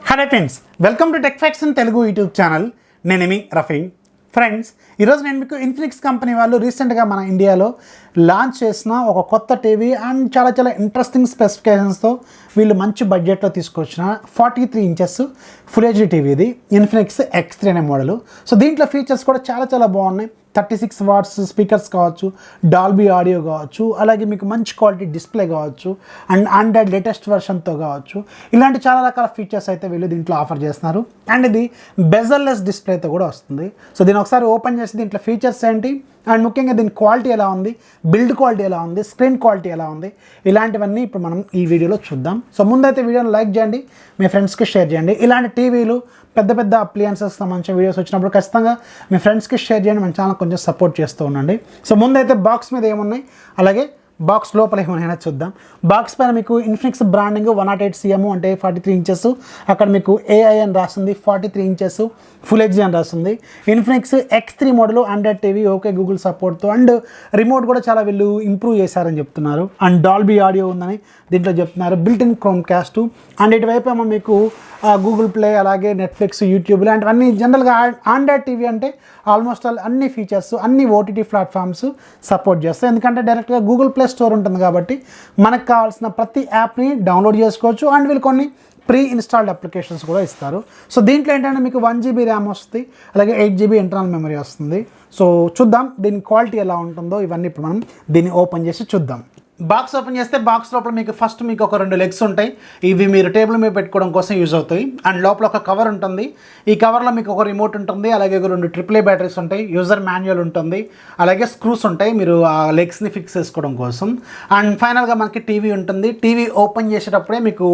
Hello friends, welcome to tech facts in Telugu YouTube channel. నేను మీ Rafi. Friends, ఈరోజు నేను మీకు ఇన్ఫినిక్స్ కంపెనీ వాళ్ళు రీసెంట్గా మన ఇండియాలో లాంచ్ చేసిన ఒక కొత్త టీవీ అండ్ చాలా ఇంట్రెస్టింగ్ స్పెసిఫికేషన్స్తో వీళ్ళు మంచి బడ్జెట్లో తీసుకొచ్చిన 43 ఇంచెస్ ఫుల్ హెచ్డీ టీవీ. ఇది ఇన్ఫినిక్స్ X3 అనే మోడల్. సో దీంట్లో ఫీచర్స్ కూడా చాలా బాగున్నాయి. 36 వాట్స్ స్పీకర్స్ కావచ్చు, డాల్బీ ఆడియో కావచ్చు, అలాగే మీకు మంచి క్వాలిటీ డిస్ప్లే కావచ్చు, అండ్ ఆండ్రాయిడ్ లేటెస్ట్ వెర్షన్తో కావచ్చు, ఇలాంటి చాలా రకాల ఫీచర్స్ అయితే వీళ్ళు దీంట్లో ఆఫర్ చేస్తున్నారు. అండ్ ఇది బెజల్లెస్ డిస్ప్లేతో కూడా వస్తుంది. సో దీన్ని ఒకసారి ఓపెన్ చేసి దీంట్లో ఫీచర్స్ ఏంటి అండ్ ముఖ్యంగా దీని క్వాలిటీ ఎలా ఉంది, బిల్డ్ క్వాలిటీ ఎలా ఉంది, స్క్రీన్ క్వాలిటీ ఎలా ఉంది, ఇలాంటివన్నీ ఇప్పుడు మనం ఈ వీడియోలో చూద్దాం. సో ముందైతే వీడియోని లైక్ చేయండి, మీ ఫ్రెండ్స్కి షేర్ చేయండి. ఇలాంటి టీవీలు పెద్ద అప్లియన్సెస్ సంబంధించిన వీడియోస్ వచ్చినప్పుడు ఖచ్చితంగా మీ ఫ్రెండ్స్కి షేర్ చేయండి. మన ఛానల్ కొంచెం సపోర్ట్ చేస్తూ ఉండండి. సో ముందైతే బాక్స్ మీద ఏమున్నాయి, అలాగే బాక్స్ లోపల ఏమైనా చూద్దాం. బాక్స్ పైన మీకు ఇన్ఫినిక్స్ బ్రాండింగ్ 108 cm అంటే 43 ఇంచెస్, అక్కడ మీకు AI అని రాస్తుంది, 43 ఇంచెస్ ఫుల్ హెచ్డీ అని రాస్తుంది. Infinix X3 model Android TV, okay Google సపోర్ట్తో, అండ్ రిమోట్ కూడా చాలా వీళ్ళు ఇంప్రూవ్ చేశారని చెప్తున్నారు. అండ్ డాల్బీ ఆడియో ఉందని దీంట్లో చెప్తున్నారు. Built in chrome caste, and ఇటువైపు ఏమో మీకు గూగుల్ ప్లే, అలాగే నెట్ఫ్లిక్స్, యూట్యూబ్ ఇలాంటివన్నీ. జనరల్గా ఆండ్రాయిడ్ టీవీ అంటే ఆల్మోస్ట్ అన్ని ఫీచర్స్ అన్ని OTT ప్లాట్ఫామ్స్ సపోర్ట్ చేస్తాయి. ఎందుకంటే డైరెక్ట్గా గూగుల్ ప్లే స్టోర్ ఉంటుంది కాబట్టి మనకు కావాల్సిన ప్రతి యాప్ని డౌన్లోడ్ చేసుకోవచ్చు. అండ్ వీళ్ళు కొన్ని ప్రీ ఇన్స్టాల్డ్ అప్లికేషన్స్ కూడా ఇస్తారు. సో దీంట్లో ఏంటంటే మీకు 1 GB ర్యామ్ వస్తుంది, అలాగే 8 GB ఇంటర్నల్ మెమరీ వస్తుంది. సో చూద్దాం దీని క్వాలిటీ ఎలా ఉంటుందో, ఇవన్నీ ఇప్పుడు మనం దీన్ని ఓపెన్ చేసి చూద్దాం. బాక్స్ ఓపెన్ చేస్తే బాక్స్ లోపల మీకు ఫస్ట్ మీకు ఒక 2 లెగ్స్ ఉంటాయి. ఇవి మీరు టేబుల్ మీద పెట్టుకోవడం కోసం యూజ్ అవుతాయి. అండ్ లోపల ఒక కవర్ ఉంటుంది. ఈ కవర్లో మీకు ఒక రిమోట్ ఉంటుంది, అలాగే 2 AAA బ్యాటరీస్ ఉంటాయి, యూజర్ మాన్యువల్ ఉంటుంది, అలాగే స్క్రూస్ ఉంటాయి మీరు ఆ లెగ్స్ని ఫిక్స్ చేసుకోవడం కోసం. అండ్ ఫైనల్గా మనకి టీవీ ఉంటుంది. టీవీ ఓపెన్ చేసేటప్పుడే మీకు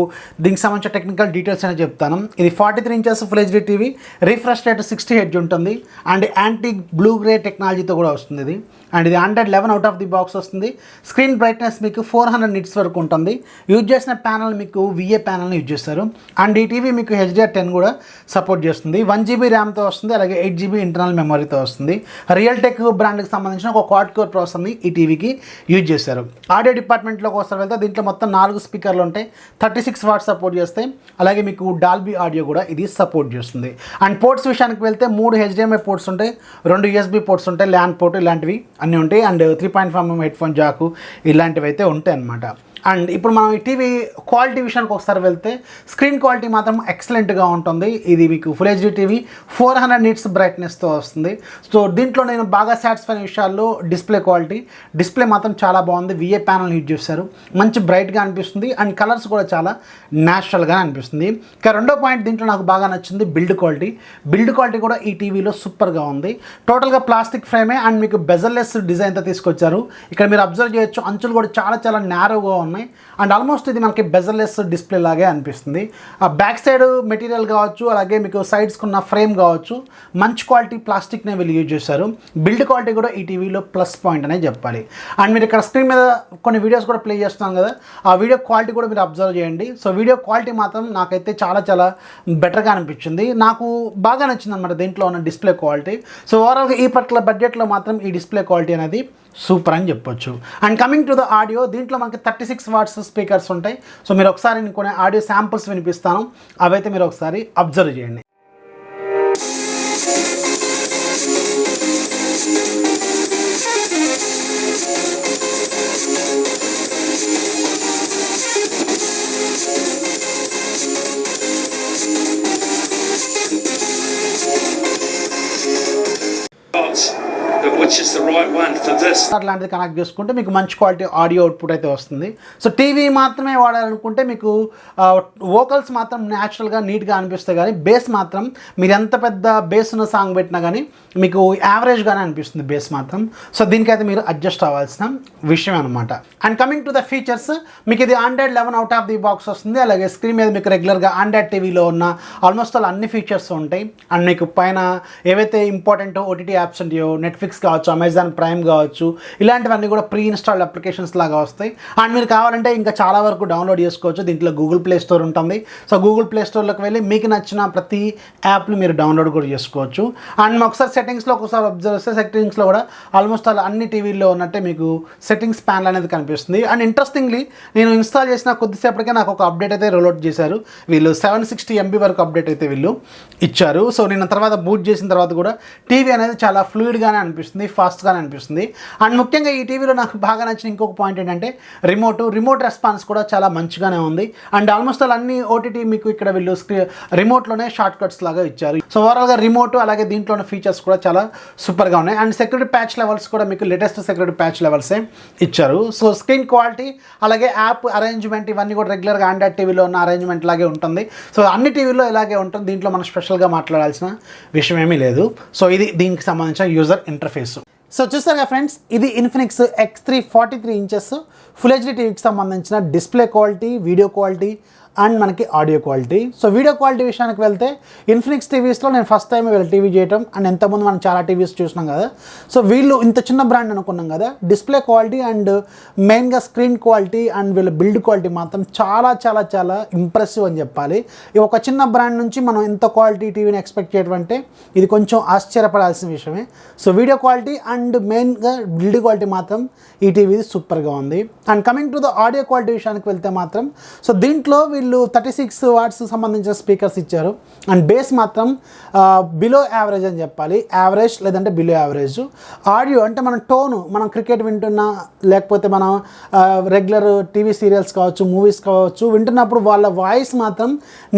దీనికి సంబంధించిన టెక్నికల్ డీటెయిల్స్ అనేది చెప్తాను. ఇది 43 inches full HD TV, refresh rate 60 Hz ఉంటుంది, అండ్ యాంటీ బ్లూ గ్రే టెక్నాలజీతో కూడా వస్తుంది ఇది. అండ్ ఇది Android 11 out of the box వస్తుంది. స్క్రీన్ బ్రైట్నెస్ మీకు 400 nits వరకు ఉంటుంది. యూజ్ చేసిన ప్యానల్ మీకు VA ప్యానల్ని యూజ్ చేస్తారు. అండ్ ఈ టీవీ మీకు HDR10 కూడా సపోర్ట్ చేస్తుంది. 1 GB ర్యామ్తో వస్తుంది, అలాగే 8 GB ఇంటర్నల్ మెమరీతో వస్తుంది. రియల్టెక్ బ్రాండ్కి సంబంధించిన ఒక క్వాడ్ కోర్ ప్రాసెసర్ని ఈ టీవీకి యూజ్ చేశారు. ఆడియో డిపార్ట్మెంట్లోకి వస్తారు వెళ్తే దీంట్లో మొత్తం 4 స్పీకర్లు ఉంటాయి, 36 వాట్స్ సపోర్ట్ చేస్తాయి, అలాగే మీకు డాల్బీ ఆడియో కూడా ఇది సపోర్ట్ చేస్తుంది. అండ్ పోర్ట్స్ విషయానికి వెళ్తే 3 HDMI పోర్ట్స్ ఉంటాయి, 2 USB పోర్ట్స్ ఉంటాయి, ల్యాన్ పోర్ట్ ఇలాంటివి అన్నీ ఉంటాయి. అండ్ 3.5mm హెడ్ ఫోన్ జాకు ఇలాంటివి అయితే ఉంటాయి అన్నమాట. అండ్ ఇప్పుడు మనం ఈ టీవీ క్వాలిటీ విషయానికి ఒకసారి వెళ్తే స్క్రీన్ క్వాలిటీ మాత్రం ఎక్సలెంట్గా ఉంటుంది. ఇది మీకు ఫుల్ హెచ్డీ టీవీ 400 nits బ్రైట్నెస్తో వస్తుంది. సో దీంట్లో నేను బాగా సాటిస్ఫై అయిన విషయాల్లో డిస్ప్లే మాత్రం చాలా బాగుంది. VA ప్యానల్ యూజ్ చేశారు, మంచి బ్రైట్గా అనిపిస్తుంది, అండ్ కలర్స్ కూడా చాలా న్యాచురల్గా అనిపిస్తుంది. ఇక రెండో పాయింట్ దీంట్లో నాకు బాగా నచ్చింది బిల్డ్ క్వాలిటీ కూడా ఈ టీవీలో సూపర్గా ఉంది. టోటల్గా ప్లాస్టిక్ ఫ్రేమే అండ్ మీకు బెజల్లెస్ డిజైన్తో తీసుకొచ్చారు. ఇక్కడ మీరు అబ్జర్వ్ చేయొచ్చు, అంచులు కూడా చాలా నేరోగా ఉన్నాయి. అండ్ ఆల్మోస్ట్ ఇది మనకి బెజల్లెస్ డిస్ప్లే లాగే అనిపిస్తుంది. ఆ బ్యాక్ సైడ్ మెటీరియల్ కావచ్చు, అలాగే మీకు సైడ్స్కి ఉన్న ఫ్రేమ్ కావచ్చు, మంచి క్వాలిటీ ప్లాస్టిక్నే వీళ్ళు యూజ్ చేశారు. బిల్డ్ క్వాలిటీ కూడా ఈ టీవీలో ప్లస్ పాయింట్ అనే చెప్పాలి. అండ్ మీరు ఇక్కడ స్క్రీన్ మీద కొన్ని వీడియోస్ కూడా ప్లే చేస్తున్నాను కదా, ఆ వీడియో క్వాలిటీ కూడా మీరు అబ్జర్వ్ చేయండి. సో వీడియో క్వాలిటీ మాత్రం నాకైతే చాలా బెటర్గా అనిపించింది. నాకు బాగా నచ్చింది అనమాట దీంట్లో ఉన్న డిస్ప్లే క్వాలిటీ. సో ఓవరాల్గా ఈ పర్టికులర్ బడ్జెట్లో మాత్రం ఈ డిస్ప్లే క్వాలిటీ అనేది సూపర్ అని చెప్పొచ్చు. And coming to the audio, దీంట్లో మనకి 36 వాట్స్ స్పీకర్స్ ఉంటాయి. సో మీరు ఒకసారి నేను కొన్ని ఆడియో శాంపుల్స్ వినిపిస్తాను, అవైతే మీరు ఒకసారి అబ్జర్వ్ చేయండి. Which is the right one for this. అట్లాంటిది కనెక్ట్ చేసుకుంటే మీకు మంచి క్వాలిటీ ఆడియో అవుట్పుట్ అయితే వస్తుంది. సో టీవీ మాత్రమే వాడాలనుకుంటే మీకు వోకల్స్ మాత్రం న్యాచురల్గా నీట్గా అనిపిస్తాయి, కానీ బేస్ మాత్రం మీరు ఎంత పెద్ద బేస్ ఉన్న సాంగ్ పెట్టినా కానీ మీకు యావరేజ్గానే అనిపిస్తుంది బేస్ మాత్రం. సో దీనికైతే మీరు అడ్జస్ట్ అవ్వాల్సిన విషయం అనమాట. And coming to the features, మీకు ఇది Android 11 out of the box వస్తుంది. అలాగే స్క్రీన్ మీద మీకు రెగ్యులర్గా ఆండ్రాయిడ్ టీవీలో ఉన్న ఆల్మోస్ట్ అన్ని ఫీచర్స్ ఉంటాయి. అండ్ మీకు పైన ఏవైతే ఇంపార్టెంట్ OTT యాప్స్ ఉంటాయో, నెట్ఫ్లిక్స్ కావచ్చు, అమెజాన్ ప్రైమ్ కావచ్చు, చేసుకోవచ్చు. ఇలాంటివన్నీ కూడా ప్రీ ఇన్స్టాల్డ్ అప్లికేషన్స్ లాగా వస్తాయి. అండ్ మీరు కావాలంటే ఇంకా చాలా వరకు డౌన్లోడ్ చేసుకోవచ్చు. దీంట్లో గూగుల్ ప్లే స్టోర్ ఉంటుంది. సో గూగుల్ ప్లే స్టోర్లోకి వెళ్ళి మీకు నచ్చిన ప్రతి యాప్ని మీరు డౌన్లోడ్ కూడా చేసుకోవచ్చు. అండ్ ఒకసారి సెట్టింగ్స్లో ఒకసారి అబ్జర్వ్ చేస్తే సెట్టింగ్స్లో కూడా ఆల్మోస్ట్ అన్ని టీవీల్లో ఉన్నట్టే మీకు సెట్టింగ్స్ ప్యానల్ అనేది కనిపిస్తుంది. అండ్ ఇంట్రెస్టింగ్లీ నేను ఇన్స్టాల్ చేసిన కొద్దిసేపటికే నాకు ఒక అప్డేట్ అయితే రోల్ అవుట్ చేశారు వీళ్ళు. 760 MB వరకు అప్డేట్ అయితే వీళ్ళు ఇచ్చారు. సో నేను తర్వాత బూట్ చేసిన తర్వాత కూడా టీవీ అనేది చాలా ఫ్లూయిడ్గానే అనిపిస్తుంది, ఫాస్ట్గానే అనిపిస్తుంది. అండ్ ముఖ్యంగా ఈ టీవీలో నాకు బాగా నచ్చిన ఇంకొక పాయింట్ ఏంటంటే రిమోట్ రెస్పాన్స్ కూడా చాలా మంచిగానే ఉంది. అండ్ ఆల్మోస్ట్ అన్ని ఓటీటీ మీకు ఇక్కడ వీళ్ళు రిమోట్లోనే షార్ట్ కట్స్ లాగా ఇచ్చారు. సో ఓవరాల్గా రిమోట్ అలాగే దీంట్లోనే ఫీచర్స్ కూడా చాలా సూపర్గా ఉన్నాయి. అండ్ సెక్యూరిటీ ప్యాచ్ లెవెల్స్ కూడా మీకు లేటెస్ట్ సెక్యూరిటీ ప్యాచ్ లెవెల్సే ఇచ్చారు. సో స్క్రీన్ క్వాలిటీ అలాగే యాప్ అరేంజ్మెంట్ ఇవన్నీ కూడా రెగ్యులర్గా ఆండ్రాయిడ్ టీవీలో ఉన్న అరేంజ్మెంట్ లాగే ఉంటుంది. సో అన్ని టీవీలో ఇలాగే ఉంటుంది. దీంట్లో మనం స్పెషల్గా మాట్లాడాల్సిన విషయం ఏమీ లేదు. సో ఇది దీనికి సంబంధించిన యూజర్ ఇంటర్ఫేస్. సో చూస్తారుగా ఫ్రెండ్స్, ఇది Infinix X3 43 inches full HD టీవీకి సంబంధించిన display quality, video quality and మనకి audio quality. So video quality విషయానికి వెళ్తే ఇన్ఫినిక్స్ టీవీస్లో నేను ఫస్ట్ టైం వీళ్ళు టీవీ చేయటం. అండ్ ఎంతమంది మనం చాలా టీవీస్ చూసినాం కదా. సో వీళ్ళు ఇంత చిన్న బ్రాండ్ అనుకున్నాం కదా. డిస్ప్లే క్వాలిటీ అండ్ మెయిన్గా స్క్రీన్ క్వాలిటీ అండ్ వీళ్ళ బిల్డ్ క్వాలిటీ మాత్రం చాలా చాలా చాలా ఇంప్రెసివ్ అని చెప్పాలి. ఒక చిన్న బ్రాండ్ నుంచి మనం ఇంత క్వాలిటీ టీవీని ఎక్స్పెక్ట్ చేయడం అంటే ఇది కొంచెం ఆశ్చర్యపడాల్సిన విషయమే. సో వీడియో క్వాలిటీ అండ్ మెయిన్గా బిల్డ్ క్వాలిటీ మాత్రం ఈ టీవీ సూపర్గా ఉంది. And coming to the audio quality విషయానికి వెళ్తే మాత్రం సో దీంట్లో వీళ్ళు 36 వాట్స్ సంబంధించిన స్పీకర్స్ ఇచ్చారు. అండ్ బేస్ మాత్రం బిలో యావరేజ్ అని చెప్పాలి, యావరేజ్ లేదంటే బిలో యావరేజ్. ఆడియో అంటే మన టోను, మనం క్రికెట్ వింటున్నా లేకపోతే మనం రెగ్యులర్ టీవీ సీరియల్స్ కావచ్చు, మూవీస్ కావచ్చు వింటున్నప్పుడు వాళ్ళ వాయిస్ మాత్రం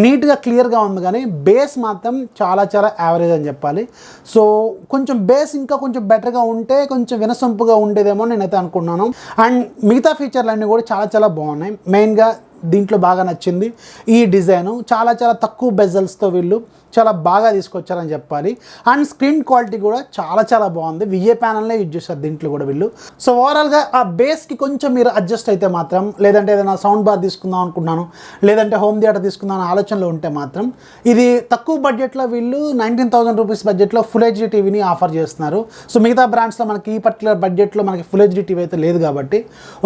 నీట్గా క్లియర్గా ఉంది. కానీ బేస్ మాత్రం చాలా చాలా యావరేజ్ అని చెప్పాలి. సో కొంచెం బేస్ ఇంకా కొంచెం బెటర్గా ఉంటే కొంచెం వినసొంపుగా ఉండేదేమో నేనైతే అనుకున్నాను. అండ్ మిగతా ఫీచర్లన్నీ కూడా చాలా చాలా బాగున్నాయి. మెయిన్గా దీంట్లో బాగా నచ్చింది ఈ డిజైను. చాలా చాలా తక్కువ బెజల్స్తో వీళ్ళు చాలా బాగా తీసుకొచ్చారని చెప్పాలి. అండ్ స్క్రీన్ క్వాలిటీ కూడా చాలా చాలా బాగుంది. విఏ ప్యానల్నే యూజ్ చేస్తారు దీంట్లో కూడా వీళ్ళు. సో ఓవరాల్గా ఆ బేస్కి కొంచెం మీరు అడ్జస్ట్ అయితే మాత్రం, లేదంటే ఏదైనా సౌండ్ బార్ తీసుకుందాం అనుకున్నాను, లేదంటే హోమ్ థియేటర్ తీసుకుందాం అనే ఆలోచనలో ఉంటే మాత్రం ఇది తక్కువ బడ్జెట్లో వీళ్ళు 19,000 రూపీస్ బడ్జెట్లో ఫుల్ హెచ్డీ టీవీని ఆఫర్ చేస్తున్నారు. సో మిగతా బ్రాండ్స్లో మనకి ఈ పర్టికులర్ బడ్జెట్లో మనకి ఫుల్ హెచ్డీ టీవీ అయితే లేదు కాబట్టి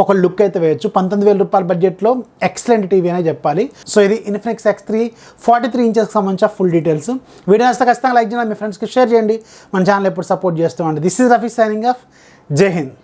ఒక లుక్ అయితే వేయచ్చు. 19,000 రూపాయల బడ్జెట్లో ఎక్సలెంట్ టీవీ అనే చెప్పాలి. సో ఇది ఇన్ఫినిక్స్ X3 43 ఇంచెస్కి సంబంధించిన ఫుల్ డీటెయిల్స్. వీడియో నచ్చితే ఖచ్చితంగా లైక్ చేయండి, మీ ఫ్రెండ్స్కి షేర్ చేయండి. మన ఛానల్ ఎప్పుడు సపోర్ట్ చేస్తామండి. This is Rafi signing off. జై హింద్.